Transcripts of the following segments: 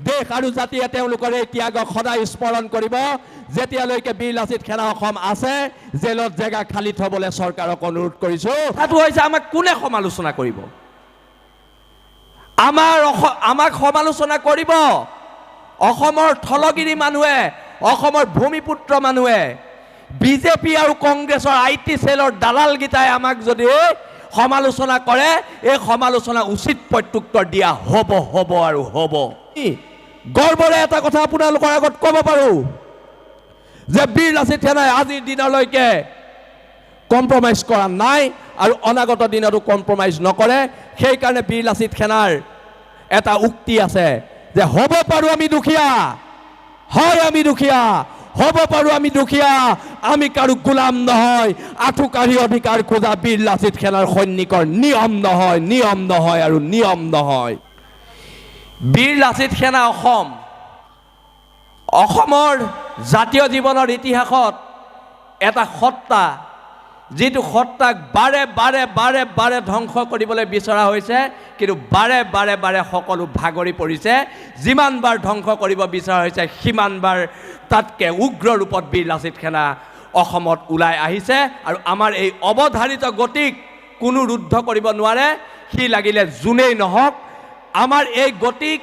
দেশ আৰু জাতিয়ে তেওঁলোকৰ এই ত্যাগক সদায় স্মৰণ কৰিব যেতিয়ালৈকে বীৰ লাচিত সেনা অসম আছে জেলত জেগা খালি থবলৈ চৰকাৰক অনুৰোধ কৰিছো কথাটো হৈছে আমাক কোনে সমালোচনা কৰিব আমাক সমালোচনা কৰিব অসমৰ থলগিৰি মানুহে অসমৰ ভূমিপুত্ৰ মানুহে বিজেপি আৰু কংগ্ৰেছৰ আইটি সেলৰ দালালগিতাই আমাক যদি সমালোচনা কৰে এই সমালোচনা উচিত প্ৰত্যুত্তৰ দিয়া হ'ব আৰু হ'ব গৰ্বৰে এটা কথা আপোনালোকৰ আগত ক'ব পাৰো যে বীৰ লাচিত সেনাই আজিৰ দিনলৈকে কম্প্ৰমাইজ কৰা নাই আৰু অনাগত দিনতো কম্প্ৰমাইজ নকৰে সেইকাৰণে বীৰ লাচিত সেনাৰ এটা উক্তি আছে যে হ'ব পাৰো আমি দুখীয়া হয় আমি দুখীয়া হ'ব পাৰো আমি দুখীয়া আমি কাৰো গোলাম নহয় আঠুকাৰী অধিকাৰ খোজা বীৰ লাচিত সেনাৰ সৈনিকৰ নিয়ম নহয় আৰু নিয়ম নহয় বীৰ লাচিত সেনা অসমৰ জাতীয় জীৱনৰ ইতিহাসত এটা সত্তা যিটো সত্তাক বাৰে বাৰে ধ্বংস কৰিবলৈ বিচৰা হৈছে কিন্তু বাৰে সকলো ভাগৰি পৰিছে যিমানবাৰ ধ্বংস কৰিব বিচৰা হৈছে সিমানবাৰ তাতকৈ উগ্ৰ ৰূপত বীৰ লাচিত সেনা অসমত ওলাই আহিছে আৰু আমাৰ এই অৱধাৰিত গতিক কোনো ৰুদ্ধ কৰিব নোৱাৰে সি লাগিলে যোনেই নহওক আমাৰ এই গতিক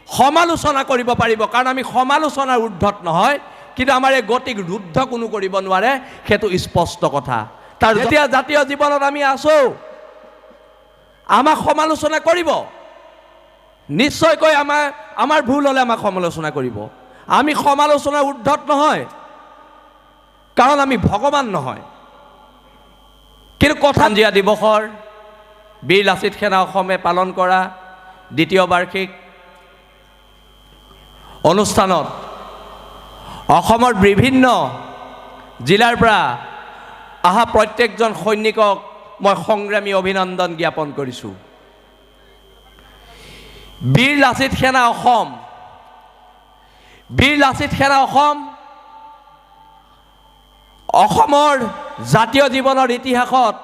সমালোচনা কৰিব পাৰিব কাৰণ আমি সমালোচনাৰ ঊৰ্ধত নহয় কিন্তু আমাৰ এই গতিক ৰুদ্ধ কোনো কৰিব নোৱাৰে সেইটো স্পষ্ট কথা তাৰ যেতিয়া জাতীয় জীৱনত আমি আছো আমাক সমালোচনা কৰিব নিশ্চয়কৈ আমাৰ ভুল হ'লে আমাক সমালোচনা কৰিব আমি সমালোচনাৰ ঊৰ্ধত নহয় কাৰণ আমি ভগৱান নহয় কিন্তু কথাঞ্জিয়া দিৱসৰ বীৰ লাচিত সেনা অসমে পালন কৰা দ্বিতীয় বাৰ্ষিক অনুষ্ঠানত অসমৰ বিভিন্ন জিলাৰ পৰা অহা প্ৰত্যেকজন সৈনিকক মই সংগ্ৰামী অভিনন্দন জ্ঞাপন কৰিছোঁ বীৰ লাচিত সেনা অসম অসমৰ জাতীয় জীৱনৰ ইতিহাসত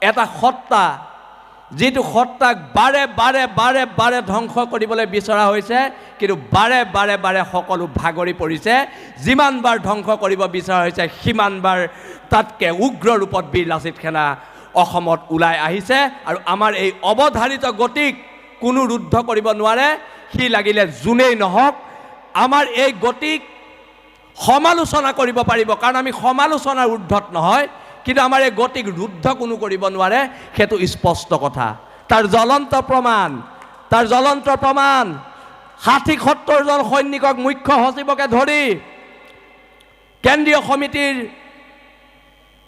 এটা সত্তা যিটো সত্তাক বাৰে ধ্বংস কৰিবলৈ বিচৰা হৈছে কিন্তু বাৰে সকলো ভাগৰি পৰিছে যিমানবাৰ ধ্বংস কৰিব বিচৰা হৈছে সিমানবাৰ তাতকৈ উগ্ৰ ৰূপত বীৰ লাচিত সেনা অসমত ওলাই আহিছে আৰু আমাৰ এই অৱধাৰিত গতিক কোনো ৰুদ্ধ কৰিব নোৱাৰে সি লাগিলে যোনেই নহওক আমাৰ এই গতিক সমালোচনা কৰিব পাৰিব কাৰণ আমি সমালোচনাৰ ঊৰ্ধত নহয় কিন্তু আমাৰ এই গতিক ৰুদ্ধ কোনো কৰিব নোৱাৰে সেইটো স্পষ্ট কথা তাৰ জ্বলন্ত প্ৰমাণ ৬০-৭০ জন সৈনিকক মুখ্য সচিবকে ধৰি কেন্দ্ৰীয় সমিতিৰ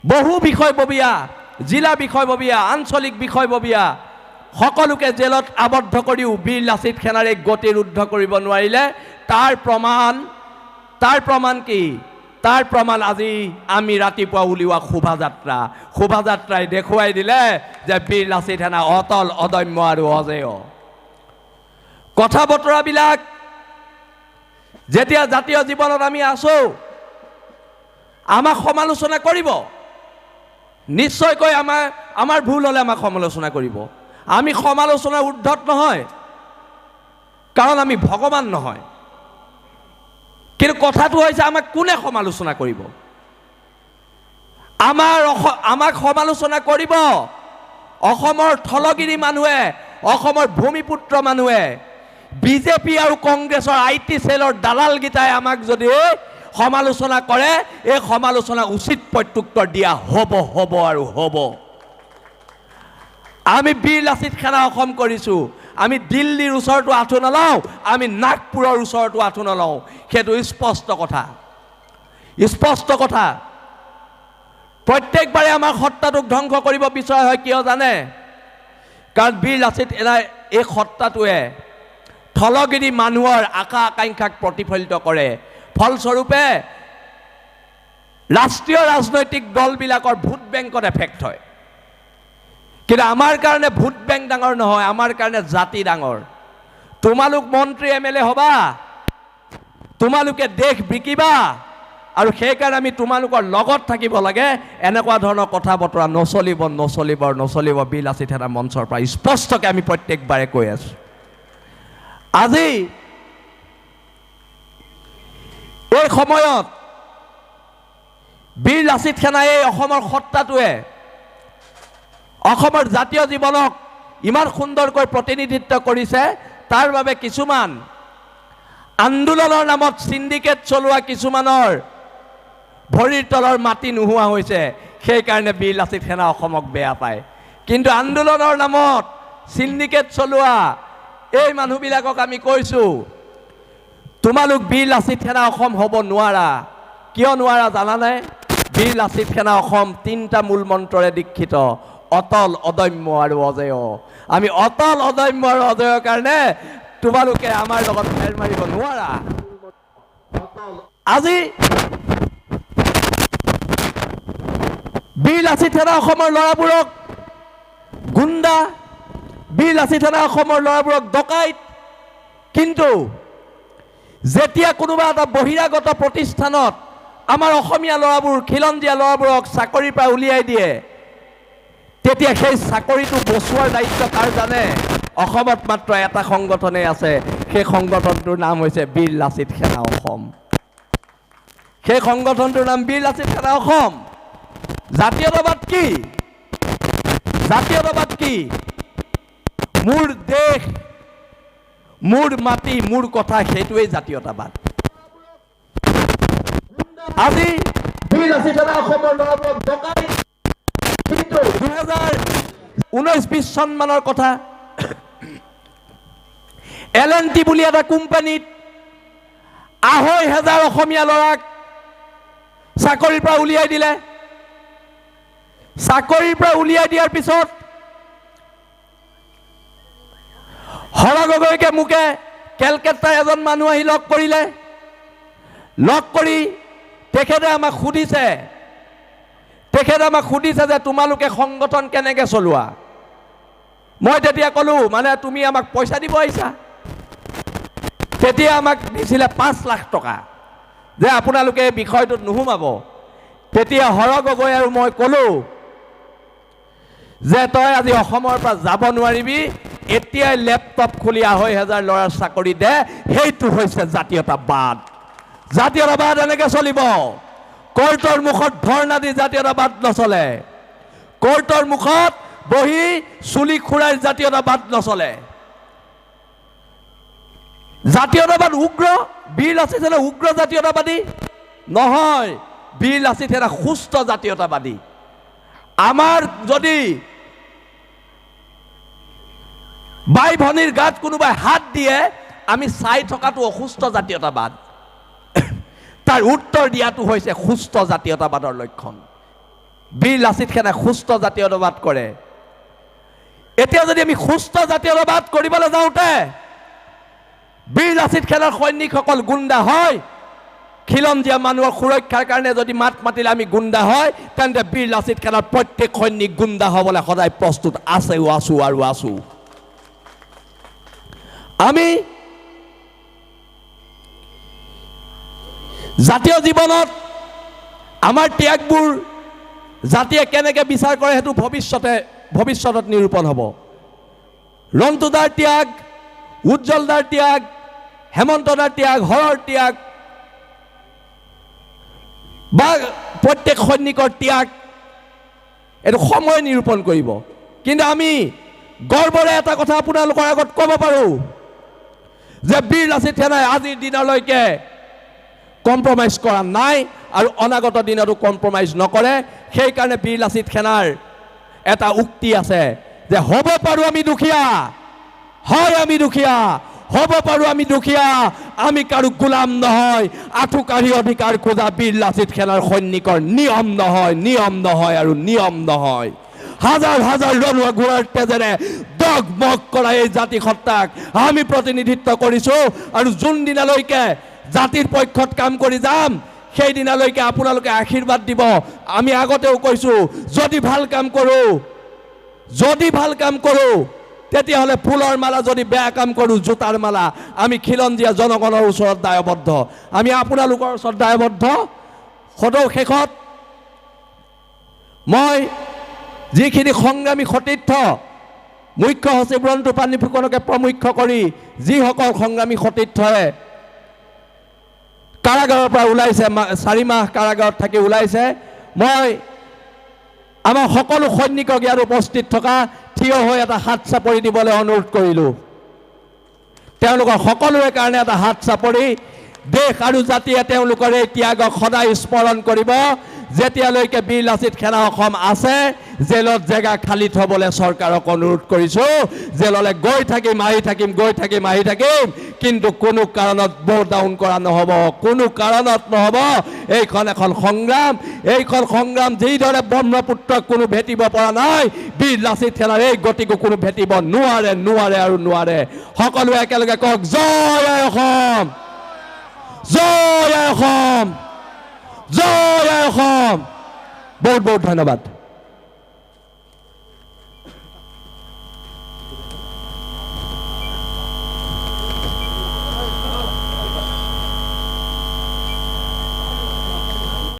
বহু বিষয়ববীয়া জিলা বিষয়ববীয়া আঞ্চলিক বিষয়ববীয়া সকলোকে জেলত আবদ্ধ কৰিও বীৰ লাচিত সেনাৰ এই গতি ৰুদ্ধ কৰিব নোৱাৰিলে তাৰ প্ৰমাণ কি তাৰ প্ৰমাণ আজি আমি ৰাতিপুৱা উলিওৱা শোভাযাত্ৰাই দেখুৱাই দিলে যে বীৰ লাচিত সেনা অটল অদম্য আৰু অজেয় কথা বতৰাবিলাক যেতিয়া জাতীয় জীৱনত আমি আছো আমাক সমালোচনা কৰিব নিশ্চয়কৈ আমাৰ ভুল হ'লে আমাক সমালোচনা কৰিব আমি সমালোচনাৰ ঊৰ্ধত নহয় কাৰণ আমি ভগৱান নহয় কিন্তু কথাটো হৈছে আমাক কোনে সমালোচনা কৰিব আমাক সমালোচনা কৰিব অসমৰ থলগিৰি মানুহে অসমৰ ভূমিপুত্ৰ মানুহে বিজেপি আৰু কংগ্ৰেছৰ আইটি সেলৰ দালালগিতাই আমাক যদি সমালোচনা কৰে এই সমালোচনা উচিত প্ৰত্যুত্তৰ দিয়া হ'ব আৰু হ'ব আমি বীৰ লাচিত সেনা অসম কৰিছোঁ আমি দিল্লীৰ ওচৰতো আঁঠু নলওঁ আমি নাগপুৰৰ ওচৰতো আঁঠু নলওঁ সেইটো স্পষ্ট কথা প্ৰত্যেকবাৰে আমাৰ সত্তাটোক ধ্বংস কৰিব বিচৰা হয় কিয় জানে কাৰণ বীৰ লাচিত সেনাই এই সত্তাটোৱে থলগিৰি মানুহৰ আশা আকাংক্ষাক প্ৰতিফলিত কৰে ফলস্বৰূপে ৰাষ্ট্ৰীয় ৰাজনৈতিক দলবিলাকৰ ভোট বেংকত এফেক্ট হয় কিন্তু আমাৰ কাৰণে ভোট বেংক ডাঙৰ নহয় আমাৰ কাৰণে জাতি ডাঙৰ তোমালোক মন্ত্ৰী এমএলএ হ'বা তোমালোকে দেশ বিকিবা আৰু সেইকাৰণে আমি তোমালোকৰ লগত থাকিব লাগে এনেকুৱা ধৰণৰ কথা বতৰা নচলিব বীৰ লাচিত সেনা মঞ্চৰ পৰা স্পষ্টকৈ আমি প্ৰত্যেকবাৰে কৈ আছোঁ আজি সময়ত বীৰ লাচিত সেনাই এই অসমৰ সত্তাটোৱে অসমৰ জাতীয় জীৱনক ইমান সুন্দৰকৈ প্ৰতিনিধিত্ব কৰিছে, তাৰ বাবে কিছুমান আন্দোলনৰ নামত চিণ্ডিকেট চলোৱা কিছুমানৰ ভৰিৰ তলৰ মাটি নোহোৱা হৈছে, সেইকাৰণে বীৰ লাচিত সেনা অসমক বেয়া পায়। কিন্তু আন্দোলনৰ নামত চিণ্ডিকেট চলোৱা এই মানুহবিলাকক আমি কৈছোঁ, তোমালোক বীৰ লাচিত সেনা অসম হ'ব নোৱাৰা। কিয় নোৱাৰা জানানে? বীৰ লাচিত সেনা অসম 3টা মূল মন্ত্ৰৰে দীক্ষিত: অটল, অদম্য আৰু অজেয়। আমি অটল, অদম্য আৰু অজেয়ৰ কাৰণে তোমালোকে আমাৰ লগত ফেৰ মাৰিব নোৱাৰা। আজি বীৰ লাচিত সেনা অসমৰ ল'ৰাবোৰক গুণ্ডা, বীৰ লাচিত সেনা অসমৰ ল'ৰাবোৰক ডকাইত, কিন্তু যেতিয়া কোনোবা এটা বহিৰাগত প্ৰতিষ্ঠানত আমাৰ অসমীয়া ল'ৰাবোৰ, খিলঞ্জীয়া ল'ৰাবোৰক চাকৰিৰ পৰা উলিয়াই দিয়ে, তেতিয়া সেই চাকৰিটো বচোৱাৰ দায়িত্ব কাৰ জানে? অসমত মাত্ৰ এটা সংগঠনেই আছে, সেই সংগঠনটোৰ নাম হৈছে বীৰ লাচিত সেনা অসম। সেই সংগঠনটোৰ নাম বীৰ লাচিত সেনা অসম। জাতীয়তাবাদ কি? জাতীয়তাবাদ কি? মোৰ দেশ, মোৰ মাটি, মোৰ কথা, সেইটোৱেই জাতীয়তাবাদ। আজি বীৰ লাচিত সেনা অসমৰ ল'ৰাবোৰক ডকাই, কিন্তু 2019-20 চনমানৰ কথা, L&T বুলি এটা কোম্পানীত 2,500 অসমীয়া ল'ৰাক চাকৰিৰ পৰা উলিয়াই দিলে। চাকৰিৰ পৰা উলিয়াই দিয়াৰ পিছত হৰ গগৈকে মোকে কেলকাতাৰ এজন মানুহ আহি লগ কৰিলে। লগ কৰি তেখেতে আমাক সুধিছে যে তোমালোকে সংগঠন কেনেকৈ চলোৱা? মই তেতিয়া ক'লো, মানে তুমি আমাক পইচা দিব আহিছা? তেতিয়া আমাক দিছিলে 5 লাখ টকা যে আপোনালোকে এই বিষয়টোত নোসোমাব। তেতিয়া হৰ গগৈ আৰু মই ক'লো যে তই আজি অসমৰ পৰা যাব নোৱাৰিবি, এতিয়াই লেপটপ খুলি 2,500 ল'ৰাৰ চাকৰি দে। সেইটো হৈছে জাতীয়তাবাদ। জাতীয়তাবাদ এনেকৈ চলিব। কোৰ্টৰ মুখত ধৰ্ণা দি জাতীয়তাবাদ নচলে। কোৰ্টৰ মুখত বহি চুলি খুৰাই জাতীয়তাবাদ নচলে। জাতীয়তাবাদ উগ্ৰ, বীৰ লাচিত সেনা উগ্ৰ জাতীয়তাবাদী নহয়। বীৰ লাচিত সেনা সুস্থ জাতীয়তাবাদী। আমাৰ যদি বাই ভনীৰ গাত কোনোবাই হাত দিয়ে, আমি চাই থকাটো অসুস্থ জাতীয়তাবাদ। তাৰ উত্তৰ দিয়াটো হৈছে সুস্থ জাতীয়তাবাদৰ লক্ষণ। বীৰ লাচিত সেনাই সুস্থ জাতীয়তাবাদ কৰে। এতিয়া যদি আমি সুস্থ জাতীয়তাবাদ কৰিবলৈ যাওঁতে বীৰ লাচিত সেনাৰ সৈনিকসকল গুণ্ডা হয়, খিলঞ্জীয়া মানুহৰ সুৰক্ষাৰ কাৰণে যদি মাত মাতিলে আমি গুণ্ডা হয়, তেন্তে বীৰ লাচিত সেনাৰ প্ৰত্যেক সৈনিক গুণ্ডা হ'বলৈ সদায় প্ৰস্তুত আছেও, আছো আৰু আছো। আমি জাতীয় জীৱনত আমাৰ ত্যাগবোৰ জাতিয়ে কেনেকৈ বিচাৰ কৰে সেইটো ভৱিষ্যতত নিৰূপণ হ'ব। ৰন্তুদাৰ ত্যাগ, উজ্জ্বলদাৰ ত্যাগ, হেমন্তদাৰ ত্যাগ, হৰৰ ত্যাগ বা প্ৰত্যেক সৈনিকৰ ত্যাগ, এইটো সময় নিৰূপণ কৰিব। কিন্তু আমি গৰ্বৰে এটা কথা আপোনালোকৰ আগত ক'ব পাৰোঁ যে বীৰ লাচিত সেনাই আজিৰ দিনলৈকে কম্প্ৰমাইজ কৰা নাই আৰু অনাগত দিনতো কম্প্ৰমাইজ নকৰে। সেইকাৰণে বীৰ লাচিত সেনাৰ এটা উক্তি আছে যে হ'ব পাৰোঁ আমি দুখীয়া, হয় আমি দুখীয়া, হ'ব পাৰোঁ আমি দুখীয়া, আমি কাৰো গোলাম নহয়। আঁঠুকাঢ়ি অধিকাৰ খোজা বীৰ লাচিত সেনাৰ সৈনিকৰ নিয়ম নহয়, নিয়ম নহয় আৰু নিয়ম নহয়। হাজাৰ হাজাৰ ৰনুৱা ঘোঁৰাৰ তেজেৰে দগমগ কৰা এই জাতি সত্তাক আমি প্ৰতিনিধিত্ব কৰিছোঁ আৰু যোনদিনালৈকে জাতিৰ পক্ষত কাম কৰি যাম, সেইদিনালৈকে আপোনালোকে আশীৰ্বাদ দিব। আমি আগতেও কৈছোঁ, যদি ভাল কাম কৰোঁ তেতিয়াহ'লে ফুলৰ মালা, যদি বেয়া কাম কৰোঁ জোতাৰ মালা। আমি খিলঞ্জীয়া জনগণৰ ওচৰত দায়বদ্ধ, আমি আপোনালোকৰ ওচৰত দায়বদ্ধ। শেষত মই যিখিনি সংগ্ৰামী সতীৰ্থ, মুখ্য সচিব ৰন্তু পানী ফুকনকে প্ৰমুখ্য কৰি যিসকল সংগ্ৰামী সতীৰ্থই কাৰাগাৰৰ পৰা ওলাইছে 4 মাহ কাৰাগাৰত থাকি ওলাইছে মই আমাৰ সকলো সৈনিকক ইয়াত উপস্থিত থকা থিয় হৈ এটা হাত চাপৰি দিবলৈ অনুৰোধ কৰিলোঁ তেওঁলোকৰ সকলোৰে কাৰণে এটা হাত চাপৰি দেশ আৰু জাতিয়ে তেওঁলোকৰ এই ত্যাগক সদায় স্মৰণ কৰিব যেতিয়ালৈকে বীৰ লাচিত সেনা অসম আছে জেলত জেগা খালী থবলৈ চৰকাৰক অনুৰোধ কৰিছোঁ জেললৈ গৈ থাকিম আহি থাকিম গৈ থাকিম আহি থাকিম কিন্তু কোনো কাৰণত ব' ডাউন কৰা নহ'ব কোনো কাৰণত নহ'ব এইখন এখন সংগ্ৰাম যিদৰে ব্ৰহ্মপুত্ৰক কোনো ভেটিব পৰা নাই বীৰ লাচিত সেনাৰ এই গতিকো কোনো ভেটিব নোৱাৰে সকলোৱে একেলগে কওক জয় আই অসম জয় আই অসম জয় আই অসম বহুত বহুত ধন্যবাদ